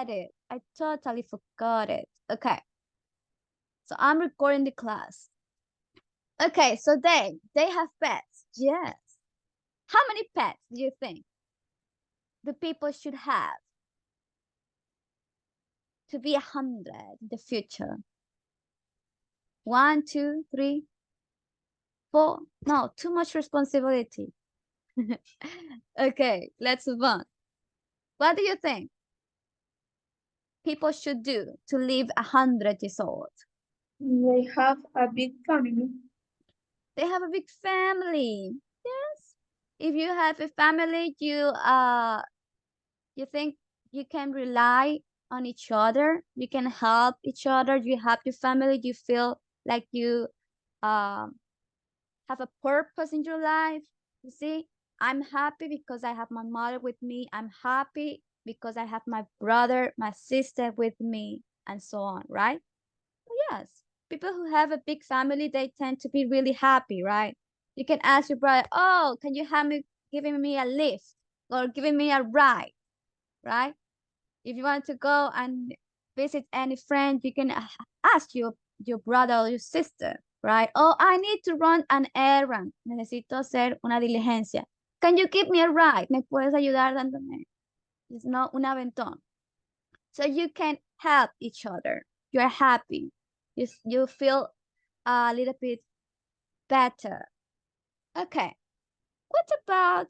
it. I totally forgot it. Okay. So I'm recording the class. Okay, so they have pets. Yes. How many pets do you think the people should have to be 100 in the future? 1, 2, 3, 4. No, too much responsibility. Okay, let's move on. What do you think people should do to live 100 years old? They have a big family. They have a big family. Yes. If you have a family, you think you can rely on each other. You can help each other. You help your family. You feel like you have a purpose in your life. You see, I'm happy because I have my mother with me. I'm happy because I have my brother, my sister with me, and so on, right? Yes, people who have a big family, they tend to be really happy, right? You can ask your brother, oh, can you have me giving me a lift or giving me a ride, right? If you want to go and visit any friend, you can ask your brother or your sister, right? Oh, I need to run an errand. Necesito hacer una diligencia. Can you give me a ride? ¿Me puedes ayudar dándome? It's not un aventón. So you can help each other. You're happy. You feel a little bit better. Okay. What about,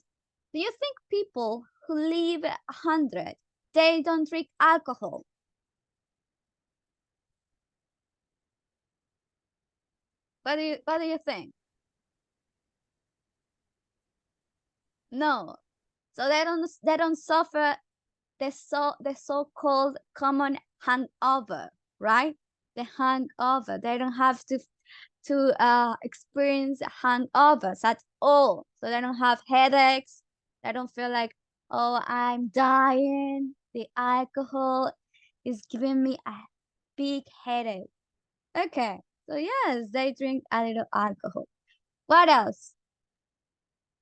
do you think people who live 100, they don't drink alcohol? What do you think? No. So they don't suffer the so-called common hangover, right? The hangover. They don't have to experience hangovers at all. So they don't have headaches. They don't feel like, oh, I'm dying. The alcohol is giving me a big headache. Okay. So yes, they drink a little alcohol. What else?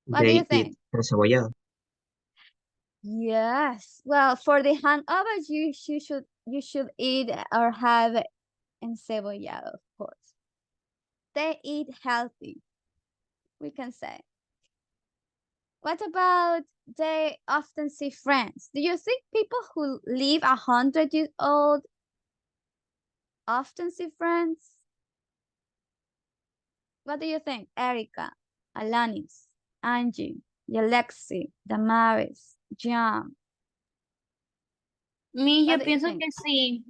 What do you They eat think? encebollado. Yes. Well, for the hangovers, you should eat or have encebollado, of course. They eat healthy, we can say. What about they often see friends? Do you think people who live 100 years old often see friends? What do you think, Erica, Alanis, Angie, Alexi, Damaris, John? Yo What do you pienso think? que sí.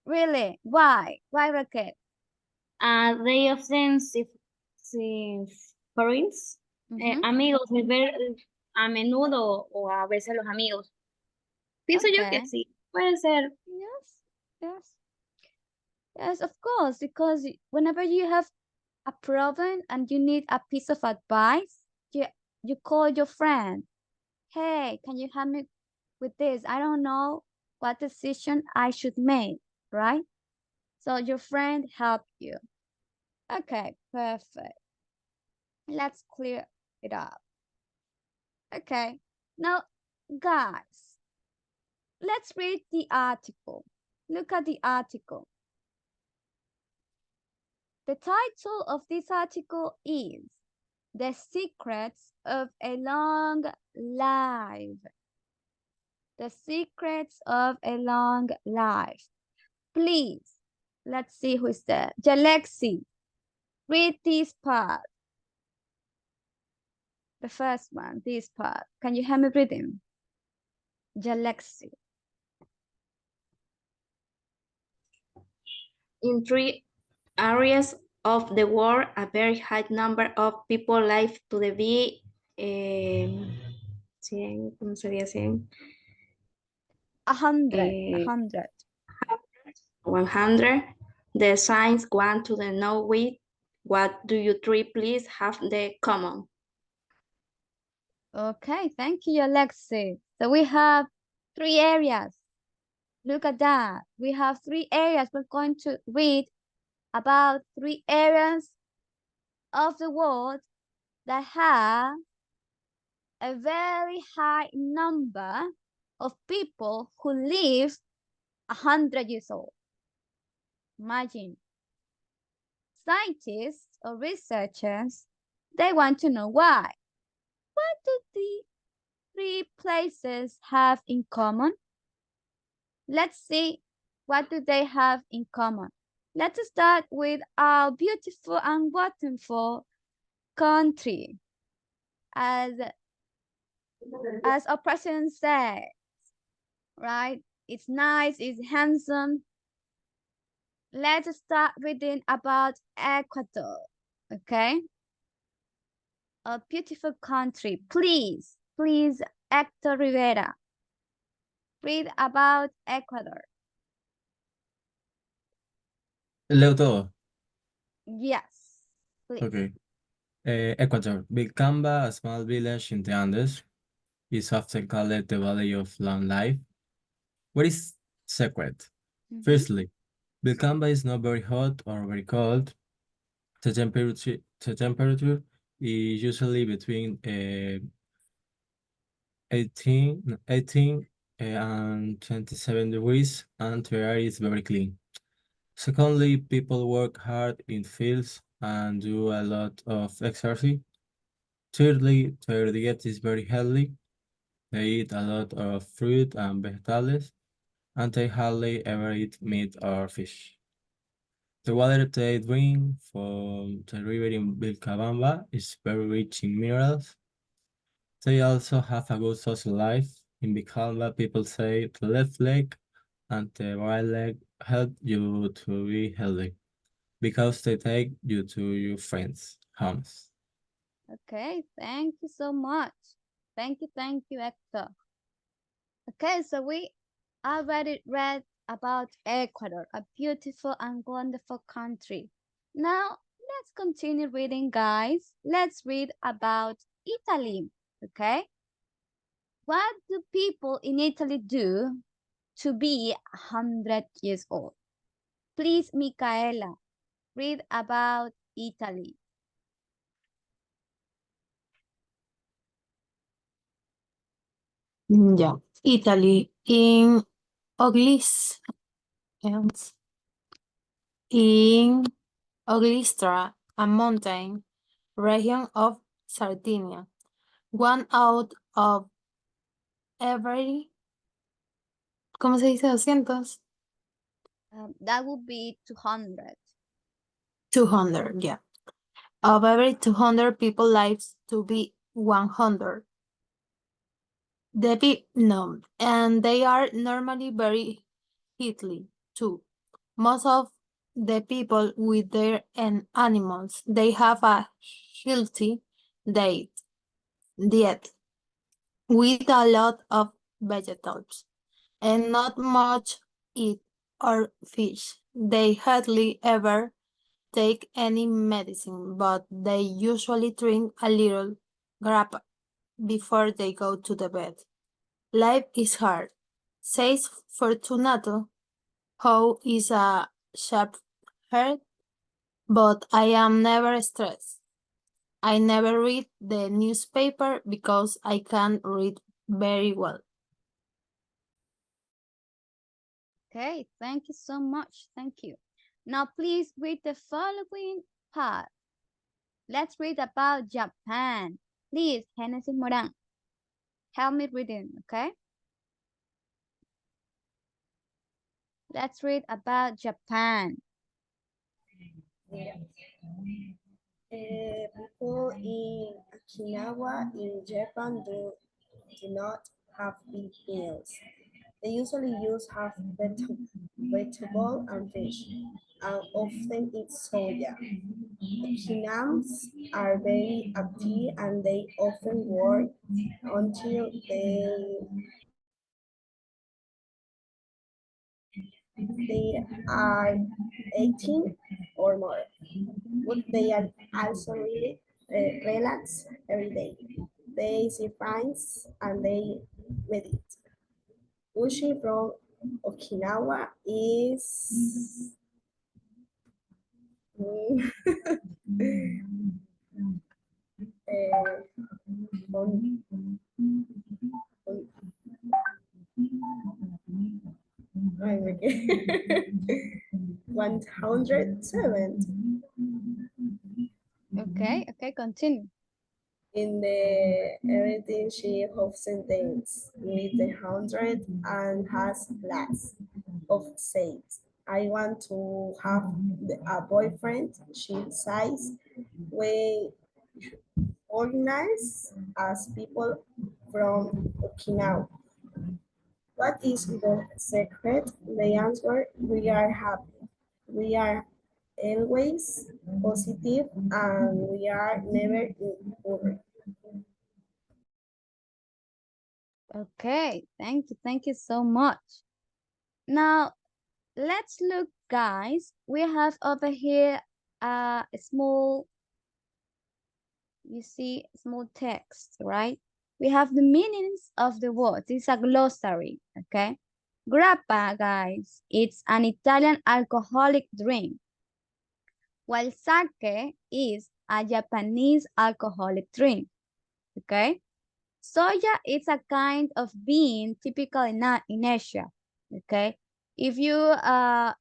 Really? Why? Why, Raquel? They often see friends, Mm-hmm. amigos, ver a menudo o a veces los amigos. Pienso yo que Okay. sí, puede ser. Yes. Yes. Yes, of course, because whenever you have a problem and you need a piece of advice, you call your friend. Hey, can you help me with this? I don't know what decision I should make, right? So your friend helped you. Okay, perfect. Let's clear it up. Okay, now guys, let's read the article. Look at the article. The title of this article is The Secrets of a Long Life. The Secrets of a Long Life. Please, let's see who is there. Jalexi, read this part. The first one, this part. Can you help me read him? Jalexi. In 3 areas of the world, a very high number of people live to be 100, ¿cómo sería 100? 100. Eh, 100. 100. The signs want to know with what do you three please have the common? Okay, thank you, Alexi. So we have 3 areas. Look at that. We have 3 areas. We're going to read about 3 areas of the world that have a very high number of people who live 100 years old. Imagine. Scientists or researchers, they want to know why. What do the three places have in common? Let's see, what do they have in common? Let's start with our beautiful and wonderful country. As our president said, right? It's nice, it's handsome. Let's start reading about Ecuador, okay? A beautiful country. Please, please, Hector Rivera, read about Ecuador. Leo todo. Yes, please. Okay. Ecuador. Vilcamba, a small village in the Andes, is often called the Valley of Long Life. What is secret? Firstly, Vilcamba is not very hot or very cold. The temperature is usually between 18 and 27 degrees, and the air is very clean. Secondly, people work hard in fields and do a lot of exercise. Thirdly, their diet is very healthy. They eat a lot of fruit and vegetables, and they hardly ever eat meat or fish. The water they drink from the river in Vilcabamba is very rich in minerals. They also have a good social life. In Vilcabamba, people say the left leg and the right leg help you to be healthy because they take you to your friends' homes. Okay, thank you so much. Thank you, Hector. Okay, so we already read about Ecuador, a beautiful and wonderful country. Now, let's continue reading, guys. Let's read about Italy, okay? What do people in Italy do to be 100 years old? Please, Micaela, read about Italy. Yeah. Italy in Oglis in Oglistra, a mountain region of Sardinia. One out of every, ¿cómo se dice 200? That would be 200. 200, yeah. Of every 200 people lives to be 100. No, and they are normally very healthy too. Most of the people with their and animals, they have a healthy diet with a lot of vegetables and not much eat or fish. They hardly ever take any medicine, but they usually drink a little grappa before they go to the bed. Life is hard, says Fortunato, who is a shepherd, but I am never stressed. I never read the newspaper because I can't read very well. Okay, thank you so much. Thank you. Now, please read the following part. Let's read about Japan. Please, Genesis Moran, help me reading, okay? Let's read about Japan. People in Okinawa in Japan do not have big meals. They usually use half vegetable and fish, and often eat soya. Okinawans are very active and they often work until they are 18 or more. But they are also really relax every day. They see friends and they meditate. Ushi from Okinawa is mm, uh, on, on Ay, me quedé. 107. Okay, continue. In the everything she often dates with the hundred and has lots of says. I want to have a boyfriend. She says we organize as people from Okinawa. What is the secret? The answer, we are happy. We are always positive and we are never in hurry. Okay, thank you so much. Now, let's look, guys. We have over here a small, you see, small text, right? We have the meanings of the words. It's a glossary, okay? Grappa, guys, it's an Italian alcoholic drink, while sake is a Japanese alcoholic drink, okay? Soya is a kind of bean typical in Asia, okay? If you have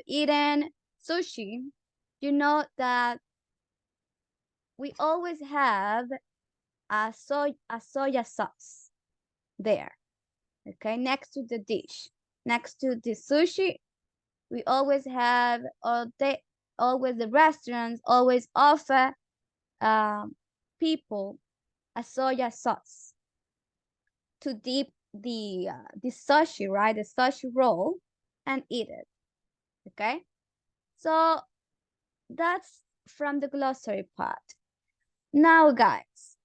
eaten sushi, you know that we always have a soya sauce there, okay, next to the dish. Next to the sushi, we always have, or they always, the restaurants always offer people a soya sauce to dip the sushi, right? The sushi roll and eat it. Okay. So that's from the glossary part. Now, guys,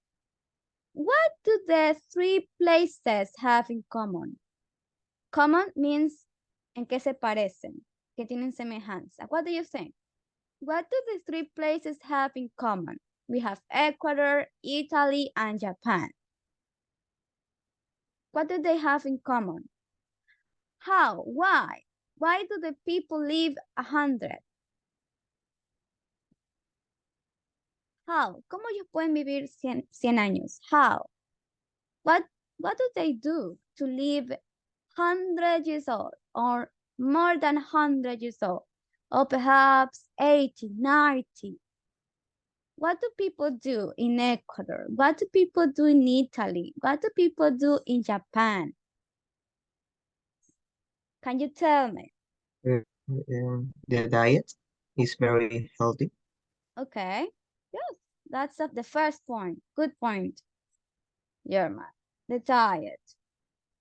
what do the three places have in common? Common means en qué se parecen, que tienen semejanza. What do you think? What do the three places have in common? We have Ecuador, Italy, and Japan. What do they have in common? How? Why? Why do the people live 100? How? ¿Cómo ellos pueden vivir 100 años? How? What do they do to live 100 years old or more than 100 years old? Or perhaps 80, 90? What do people do in Ecuador? What do people do in Italy? What do people do in Japan? Can you tell me? The diet is very healthy. Okay. Yes, that's the first point. Good point, Yerma. The diet.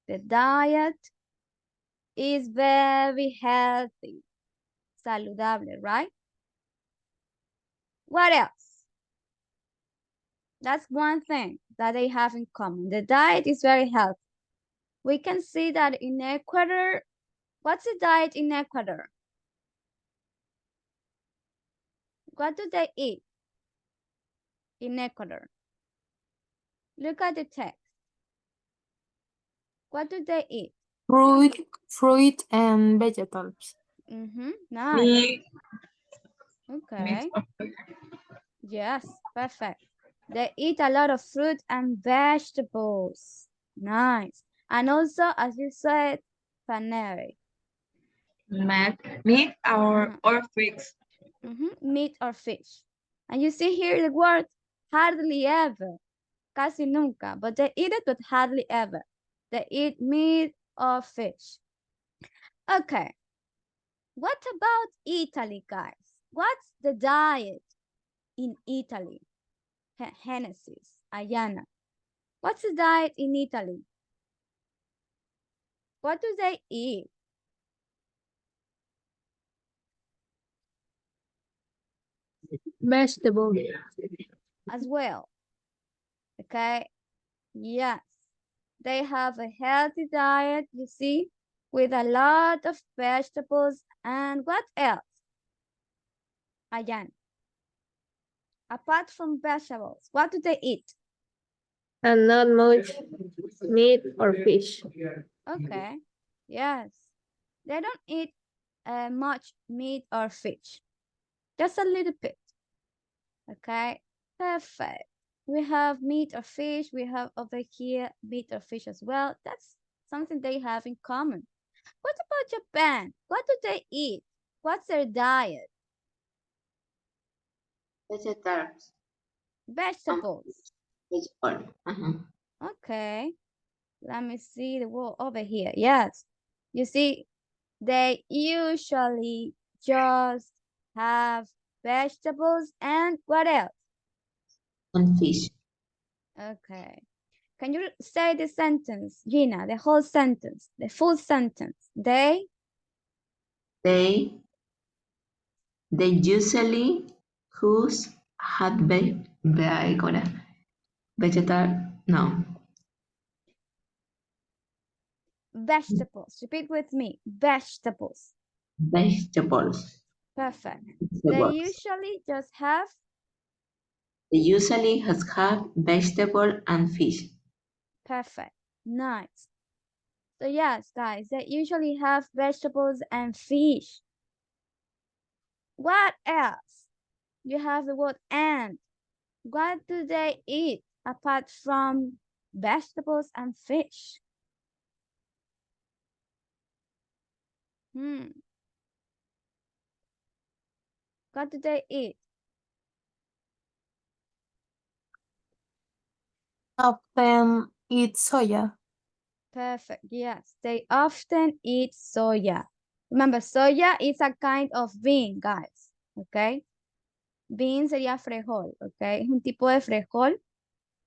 The diet is very healthy. Saludable, right? What else? That's one thing that they have in common. The diet is very healthy. We can see that in Ecuador. What's the diet in Ecuador? What do they eat in Ecuador? Look at the text. What do they eat? Fruit and vegetables. Nice. Meat, Okay. Yes, perfect. They eat a lot of fruit and vegetables. Nice. And also, as you said, paneri. meat or figs. Meat or fish. And you see here the word hardly ever, casi nunca, but they eat it, but hardly ever. They eat meat or fish. Okay. What about Italy, guys? What's the diet in Italy? Genesis, Ayana. What's the diet in Italy? What do they eat? Vegetables. As well. Okay. Yes. They have a healthy diet, you see, with a lot of vegetables. And what else? Again, apart from vegetables, what do they eat? And not much meat or fish. Okay. Yes. They don't eat much meat or fish. Just a little bit. Okay. Perfect. We have meat or fish. We have over here meat or fish as well. That's something they have in common. What about Japan? What do they eat? What's their diet? Vegetables. Vegetables. Vegetable. Okay. Let me see the word over here. Yes. You see, they usually just have vegetables and what else? And fish. Okay. Can you say the sentence, Gina, the whole sentence, the full sentence? They usually who's had vegetal no vegetables. Repeat with me. Vegetables. vegetables. Perfect. They Vegetables. usually just have They usually has have vegetable and fish. perfect. Nice. So yes, guys, they usually have vegetables and fish. What else? You have the word and. What do they eat apart from vegetables and fish? What do they eat? Often eat soya. Perfect. Yes, they often eat soya. Remember, soya is a kind of bean, guys. Okay. Bean sería frijol. Okay. Es un tipo de frijol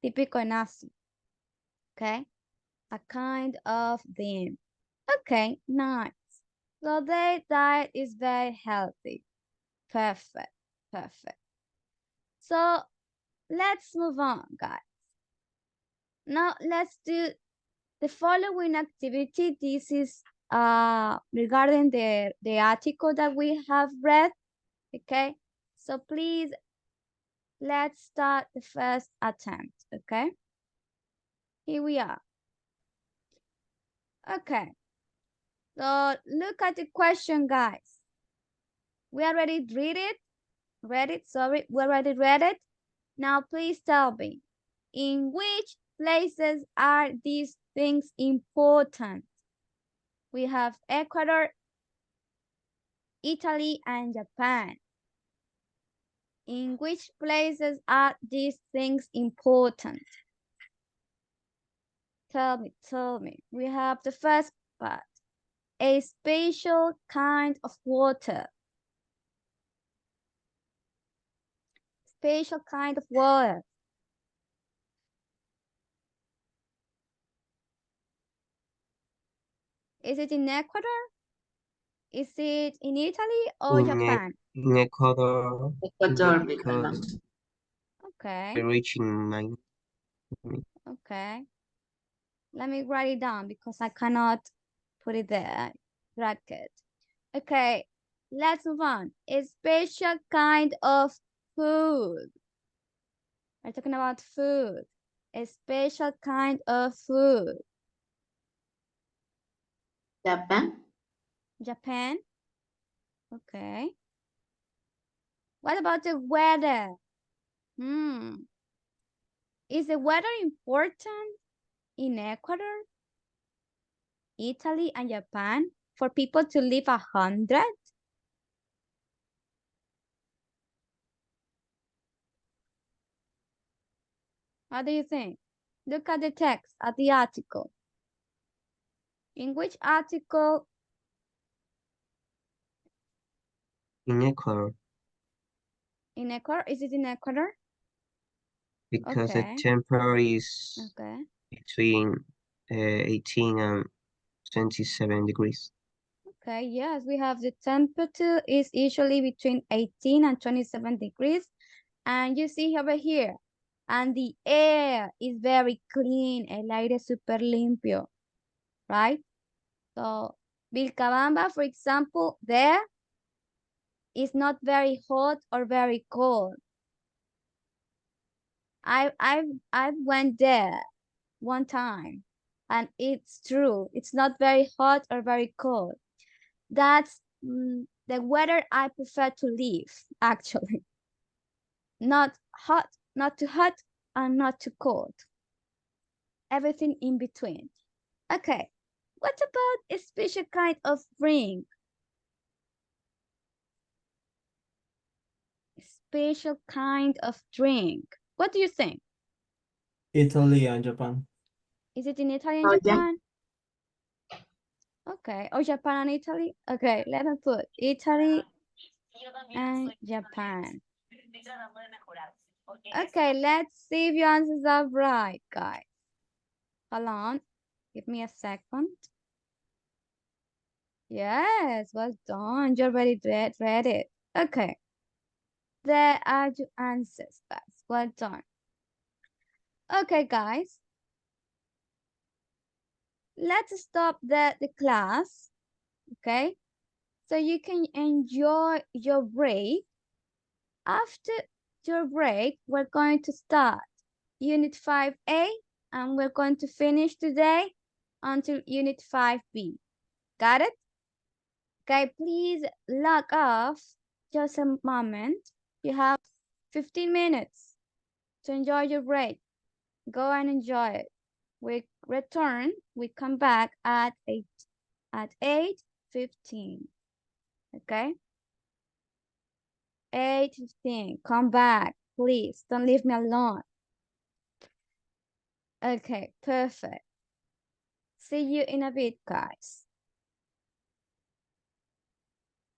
típico en Asia. Okay. A kind of bean. Okay, nice. So their diet is very healthy. Perfect. Perfect. So let's move on, guys. Now let's do the following activity. This is regarding the article that we have read. Okay, so please let's start the first attempt. Okay, here we are. Okay, so look at the question, guys. We already read it, sorry, we already read it. Now please tell me, in which places are these things important? We have Ecuador, Italy, and Japan. In which places are these things important? Tell me. We have the first part. A special kind of water. Special kind of water. Is it in Ecuador? Is it in Italy or Japan? In Ecuador, Ecuador, because Okay, I reach in my okay. Let me write it down because I cannot put it there. Bracket. Okay, let's move on. A special kind of food. We're talking about food. A special kind of food. Japan. Japan. Okay. What about the weather? Is the weather important in Ecuador, Italy, and Japan for people to live 100? What do you think? Look at the text, at the article. In which article? in Ecuador In Ecuador? Is it in Ecuador? because the Okay. temperature is Okay. between 18 and 27 degrees. Okay, yes, we have the temperature is usually between 18 and 27 degrees. And you see over here, and the air is very clean, el aire super limpio, right? So Vilcabamba, for example, there is not very hot or very cold. I went there one time, and it's true. It's not very hot or very cold. That's the weather I prefer to live, actually. Not hot, not too hot, and not too cold. Everything in between. Okay, What about a special kind of drink? A special kind of drink. What do you think? Italy and Japan. Is it in Italy and Oh, yeah. Japan? Okay, or Japan and Italy? Okay, let me put Italy and Japan. Okay, let's see if your answers are right, guys. Hold on. Give me a second. Yes, well done. You already read it. Okay. There are your answers, guys. Well done. Okay, guys. Let's stop the class. Okay. So you can enjoy your break. After your break, we're going to start Unit 5A and we're going to finish today until Unit 5B. Got it? Okay, please log off just a moment. You have 15 minutes to enjoy your break. Go and enjoy it. We return, we come back at 8:15. Okay? 8:15. Come back, please. Don't leave me alone. Okay, perfect. See you in a bit, guys.